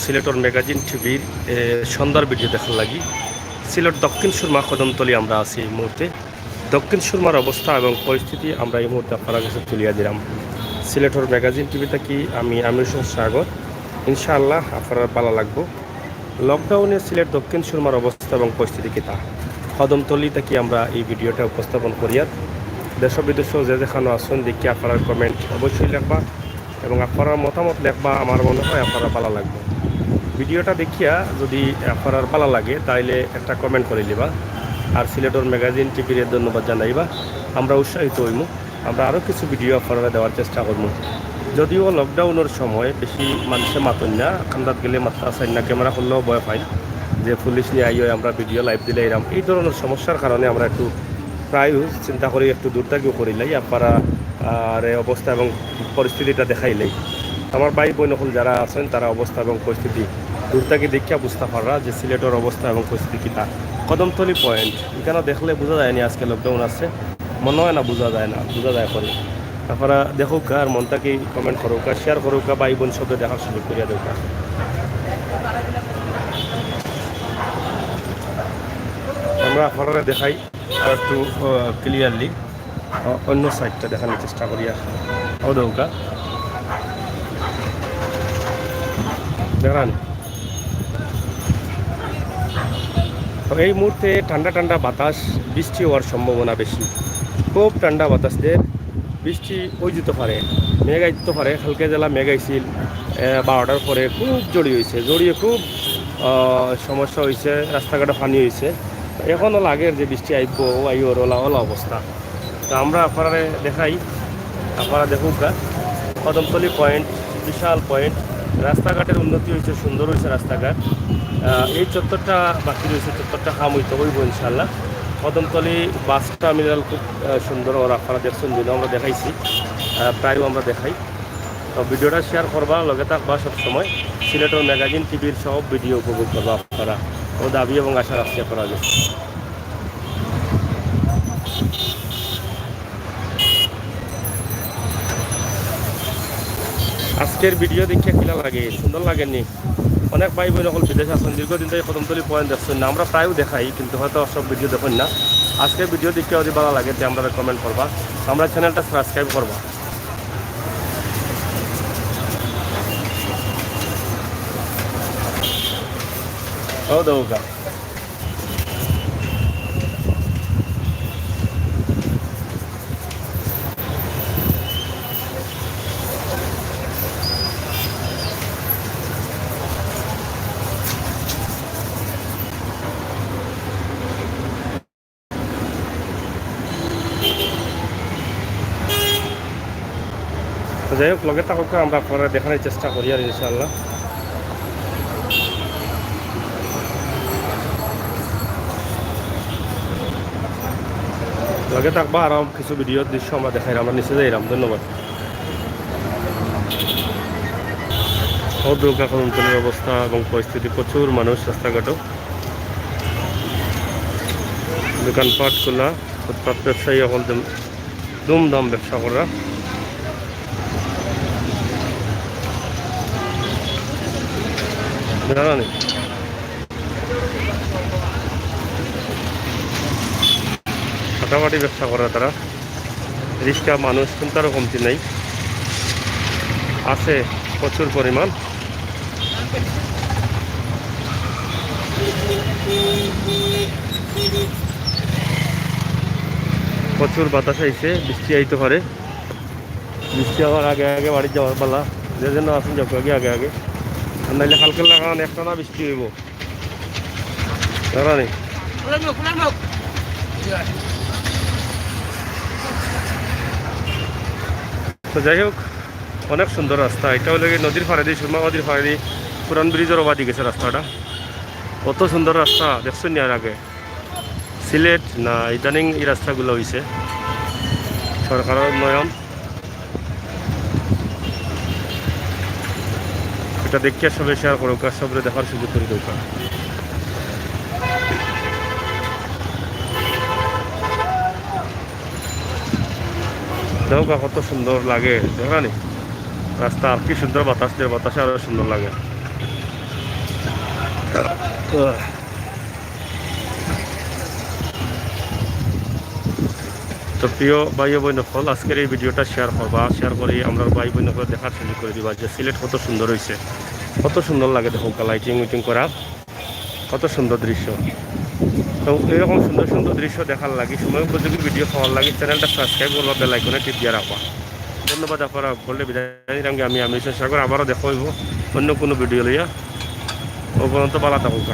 সিলেটর magazine টিভির সন্ধ্যার video দেখার লাগি সিলেট দক্ষিণ সুরমা কদমতলি আমরা আছি এই মুহূর্তে। দক্ষিণ সুরমার অবস্থা এবং পরিস্থিতি আমরা এই মুহূর্তে আপনারা কাছে তুলিয়া দিলাম। সিলেটর ম্যাগাজিন টিভিতে কি আমি আমির সাগর, ইনশাআল্লাহ আপনারা ভালো লাগবো। লকডাউনে সিলেট দক্ষিণ সুরমার অবস্থা এবং পরিস্থিতি কি তা কদমতলি থেকে আমরা এই ভিডিওটা উপস্থাপন করিয়ার দেশ বিদেশ যে যেখানে আসুন দেখি আপনারা কমেন্ট অবশ্যই লেখবা এবং আপনারা মতামত লেখবা। আমার মনে হয় আপনারা ভালো লাগবে। ভিডিওটা দেখিয়া যদি আপনার ভালো লাগে তাইলে একটা কমেন্ট করে দিবা আর সিলেটর ম্যাগাজিন টিভির ধন্যবাদ জানাইবা। আমরা উৎসাহিত হইমু, আমরা আরও কিছু ভিডিও আপনারা দেওয়ার চেষ্টা করবো। যদিও লকডাউনের সময় বেশি মানুষে মাতন না, খান্দাত গেলে মাত্রা চাই না, ক্যামেরা করলেও ভয় পাই যে পুলিশ নিয়ে আইও আমরা ভিডিও লাইভ দিলে এরম এই ধরনের সমস্যার কারণে আমরা একটু প্রায় চিন্তা করি একটু দূর থেকেও করিলাই আপনারা আর অবস্থা এবং পরিস্থিতিটা দেখাইলেই আমার ভাই বোন হল যারা আছেন তারা অবস্থা এবং পরিস্থিতি দূর থেকে দেখিয়া বুঝতে পাররা যে সিলেটের অবস্থা এবং পরিস্থিতি কী তা। কদমতলি পয়েন্ট এখানে দেখলে বোঝা যায়নি আজকে লকডাউন আছে, মনে হয় না বোঝা যায় না, বোঝা যায় করে। আপনারা দেখুক আর মনটাকে কমেন্ট করুক আর শেয়ার করুক, ভাই বোন সব দেখার সুযোগ করিয়া দেখ। আমরা আপনারা দেখাই আর একটু ক্লিয়ারলি অন্য সাইডটা দেখানোর চেষ্টা করি। ও দৌকা দেখান এই মুহূর্তে ঠান্ডা ঠান্ডা বাতাস, বৃষ্টি হওয়ার সম্ভাবনা বেশি। খুব ঠান্ডা বাতাস দের, বৃষ্টি ওই যেতে পারে, মেঘ আইতে পারে। কালকে জেলা মেঘ আইছিল 12টার পরে খুব জড়িয়ে খুব সমস্যা হয়েছে, রাস্তাঘাটে পানি হয়েছে। এখনও লাগের যে বৃষ্টি আইব আইওর ওলা অবস্থা। তো আমরা আপনারা দেখাই, আপনারা দেখুক গা কদমতলি পয়েন্ট বিশাল পয়েন্ট। রাস্তাঘাটের উন্নতি হয়েছে, সুন্দর হয়েছে রাস্তাঘাট। এই চত্বরটা বাকি রয়েছে, চত্বরটা হাম হইতে হইব ইনশাল্লাহ। কদমতলি বাস টার্মিনাল খুব সুন্দর, ওরা আপনারা দেখছেন দিনও আমরা দেখাইছি, প্রায়ও আমরা দেখাই। তো ভিডিওটা শেয়ার করবা, লগে থাকবা সবসময়। সিলেটের ম্যাগাজিন টিভির সব ভিডিও উপভোগ করবা আপনারা, ও দাবি এবং আশা রাখছি আপনারা। আজকের ভিডিও দেখিয়া কিলা লাগে, সুন্দর লাগেনি? অনেক ভাই বোন সকল বিদেশ আছেন, দীর্ঘদিন থেকে কদমতলি পয়েন্ট দেখছেন না, আমরা প্রায়ও দেখাই কিন্তু হয়তো সব ভিডিও দেখেন না। আজকের ভিডিও দেখে যদি ভালো লাগে যে আমরা কমেন্ট করবা, আমরা চ্যানেলটা সাবস্ক্রাইব করবা। ও দৌকা যাই হোক, লগে থাকুক, আমরা আপনারা দেখানোর চেষ্টা করি আর ইনশাআল্লাহ। লগে থাকবা আর কিছু ভিডিওর দৃশ্য আমরা দেখাই, আমরা নিচে যাইলাম। ধন্যবাদ। দুর্গা কদমতলির অবস্থা এবং পরিস্থিতি, প্রচুর মানুষ রাস্তাঘাটও, দোকানপাট খোলা, ফুটপাত ব্যবসায়ী সকল দুমদাম ব্যবসা করা। জানি ফাটাফাটি ব্যবসা করে তারা, রিক্সা মানুষ কিন্তু আরও কমতি নেই, আছে প্রচুর পরিমাণ। প্রচুর বাতাস আইছে, বৃষ্টি আইতে পারে। বৃষ্টি হওয়ার আগে আগে বাড়ি যাওয়ার পালা, যে যেন আসুন যাবো আগে আগে, নাইলে হালকা লাগান একটা না বৃষ্টি হইব। জানি তো যাই হোক, অনেক সুন্দর রাস্তা। এটা হলে নদীর পাড়ে দিয়ে, সুরমা নদীর পাড়ে দিয়ে পুরান ব্রিজের ওপর দিয়ে গেছে রাস্তাটা। কত সুন্দর রাস্তা দেখছেন আর আগে সিলেট না ইদানিং এই রাস্তাগুলো হয়েছে সরকারের উন্নয়ন। এটা দেখিয়া সবাই শেয়ার করুক আর সবরে দেখার সুযোগ করে দৌকা। দৌকা কত সুন্দর লাগে, দেখা নি রাস্তা, আর কি সুন্দর বাতাস দিয়ে, বাতাসে আরো সুন্দর লাগে। তো প্রিয় ভাই বোন সকল, আজকের এই ভিডিওটা শেয়ার করবা, শেয়ার করে আমরা ভাই বোন দেখার সুযোগ করে দিবা যে সিলেট কত সুন্দর হয়েছে, কত সুন্দর লাগে দেখো, লাইটিং উইটিং করা, কত সুন্দর দৃশ্য। তো এরকম সুন্দর সুন্দর দৃশ্য দেখার লাগে, সময় উপযোগী ভিডিও পাওয়ার লাগে চ্যানেলটা সাবস্ক্রাইব করবা, বেল আইকনে টিপ দিয়ে রাখবা। ধন্যবাদ আপনারা বললে বিদায় রাখি, আমি চেষ্টা করি আবারও দেখা হইব অন্য কোনো ভিডিও লইয়া। ও পর্যন্ত ভালো থাকুক।